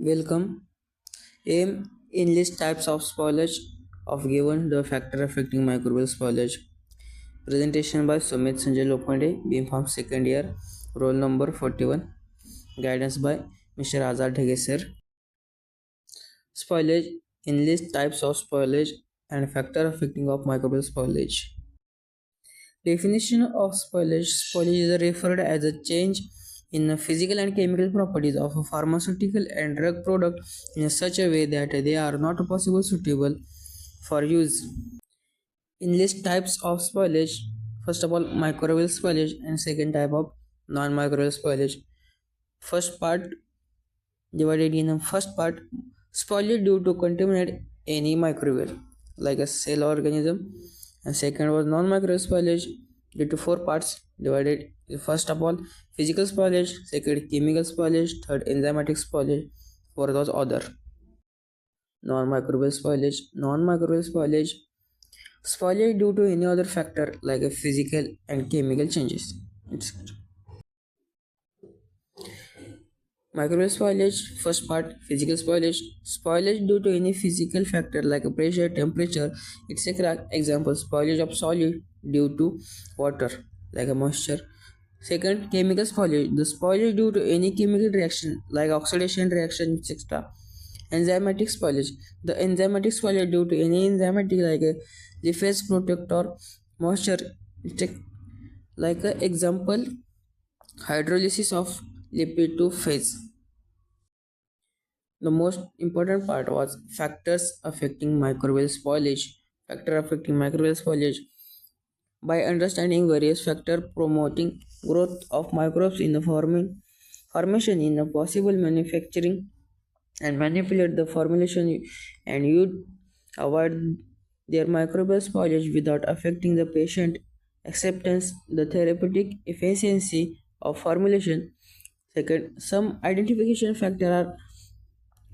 Welcome. Aim enlist types of spoilage of given the factor affecting microbial spoilage. Presentation by Sumit Sanjay Lokmande, BFARM second year, roll number 41. Guidance by Mr. Azad Dhege sir. Spoilage enlist types of spoilage and factor affecting of microbial spoilage. Definition of spoilage. Spoilage is referred as a change in the physical and chemical properties of a pharmaceutical and drug product in such a way that they are not possible suitable for use. In list types of spoilage, first of all microbial spoilage and second type of non-microbial spoilage. First part divided in the first part spoilage due to contaminate any microbial like a cell organism, and second was non-microbial spoilage due to four parts divided. First of all physical spoilage, second chemical spoilage, third enzymatic spoilage, fourth was other. Non-microbial spoilage spoilage due to any other factor like a physical and chemical changes. Microbial spoilage, first part physical spoilage due to any physical factor like a pressure, temperature. It's a correct example. Spoilage of solid due to water like a moisture. Second, chemical spoilage, the spoilage due to any chemical reaction like oxidation reaction, etc. Enzymatic spoilage, the enzymatic spoilage due to any enzymatic like a lipase protector moisture. Like a example, hydrolysis of lipid to phase. The most important part was factors affecting microbial spoilage. Factor affecting microbial spoilage. By understanding various factors promoting growth of microbes in the formation in the possible manufacturing and manipulate the formulation, and you avoid their microbial spoilage without affecting the patient acceptance, the therapeutic efficiency of formulation. Second, some identification factors are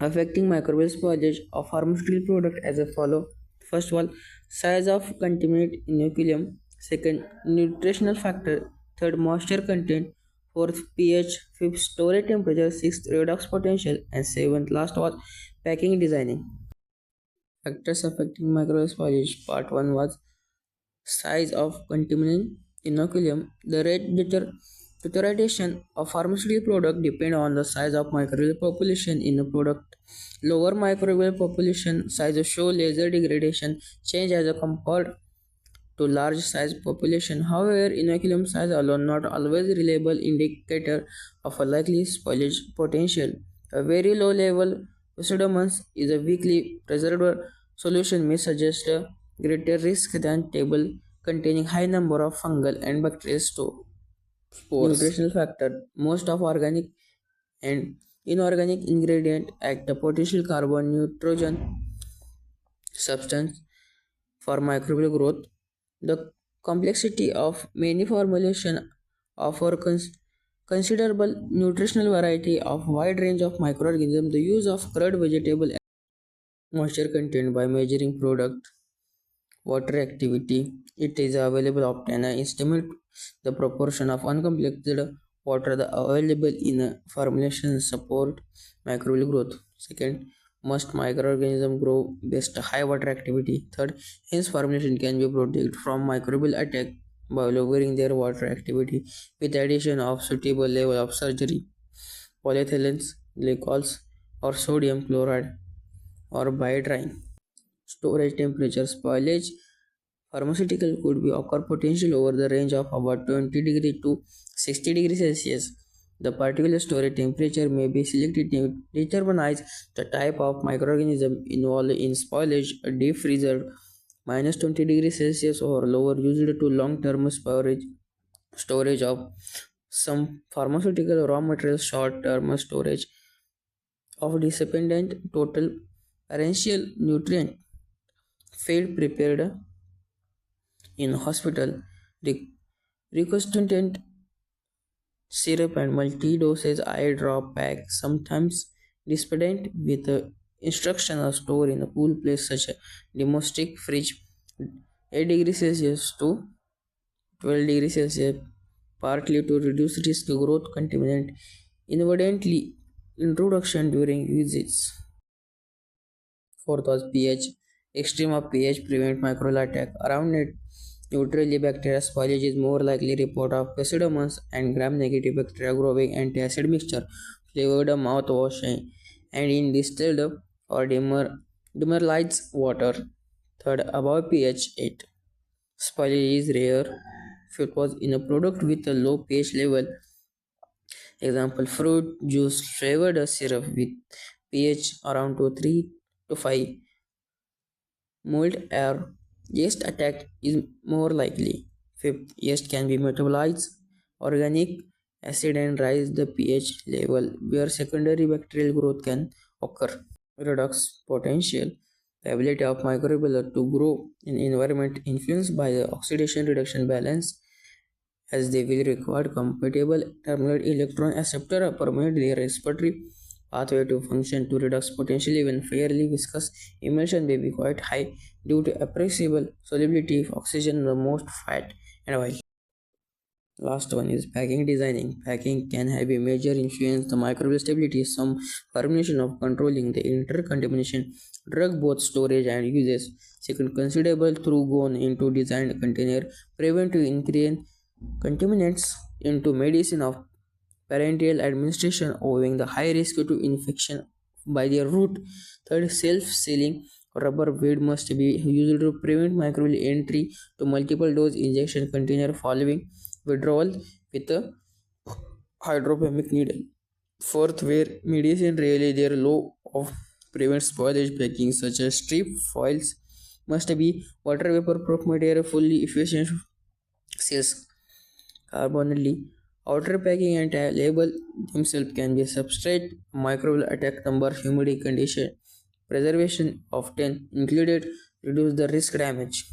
affecting microbial spoilage of pharmaceutical product as a follow. First one, size of contaminant inoculum. Second, nutritional factor. Third, moisture content. Fourth, pH. Fifth, storage temperature. Sixth, redox potential. And seventh, last was packing designing. Factors affecting microbial spoilage. Part 1 was size of contaminant inoculum. The rate deterioration of pharmaceutical product depend on the size of microbial population in the product. Lower microbial population size show laser degradation change as a compared to large size population. However, inoculum size alone not always reliable indicator of a likely spoilage potential. A very low level pseudomonas is a weakly preserved solution may suggest a greater risk than table containing high number of fungal and bacterial spores. Nutritional factor. Most of organic and inorganic ingredient act a potential carbon nitrogen substance for microbial growth. The complexity of many formulation offer considerable nutritional variety of wide range of microorganisms. The use of curd vegetable and moisture content by measuring product water activity. It is available obtain and estimate the proportion of uncomplexed water available in a formulation support microbial growth. Second, must microorganism grow best high water activity. Third, hence formulation can be protected from microbial attack by lowering their water activity with addition of suitable level of surgery, polyethylenes, glycols, or sodium chloride, or by drying. Storage temperature spoilage. Pharmaceutical could be occur potential over the range of about 20 degree to 60 degrees Celsius. The particular storage temperature may be selected to determine the type of microorganism involved in spoilage. A deep freezer minus 20 degrees Celsius or lower used to long-term storage of some pharmaceutical raw materials, short-term storage of dependent total parental nutrient feed prepared in hospital, reconstituent syrup and multi-dosage eye drop pack, sometimes dispensed with instruction or store in a cool place such as domestic fridge 8 degrees Celsius to 12 degrees Celsius, partly to reduce risk growth contaminant inadvertently introduction during usage. Fourth was pH. Extreme of pH prevent microbial attack. Around it, neutrally bacteria spoilage is more likely report of Pseudomonas and gram-negative bacteria growing anti-acid mixture, flavored mouthwash, and in distilled or demineralized water. Third, above pH 8. Spoilage is rare. Fifth was in a product with a low pH level. Example, fruit juice flavored syrup with pH around to 3 to 5. Mold or yeast attack is more likely. Fifth, yeast can be metabolized organic acid and rise the pH level where secondary bacterial growth can occur. Redox potential. The ability of microbial to grow in environment influenced by the oxidation reduction balance as they will require compatible terminal electron acceptor permeate their respiratory pathway to function to reduce potentially when fairly viscous emulsion may be quite high due to appreciable solubility of oxygen in the most fat and oil. Last one is packing designing. Packing can have a major influence the microbial stability. Some formulation of controlling the intercontamination drug both storage and uses. Second, considerable through gone into designed container prevent to increase contaminants into medicine of parenteral administration owing the high risk to infection by their root. Third, self-sealing rubber weight must be used to prevent microbial entry to multiple dose injection container following withdrawal with a hydropamic needle. Fourth, where medicine really their low of prevent spoilage packing such as strip foils must be water vapor proof material fully efficient seals carbonally. Outer packing and label themselves can be substrate, microbial attack number, humidity condition, preservation often included reduce the risk damage.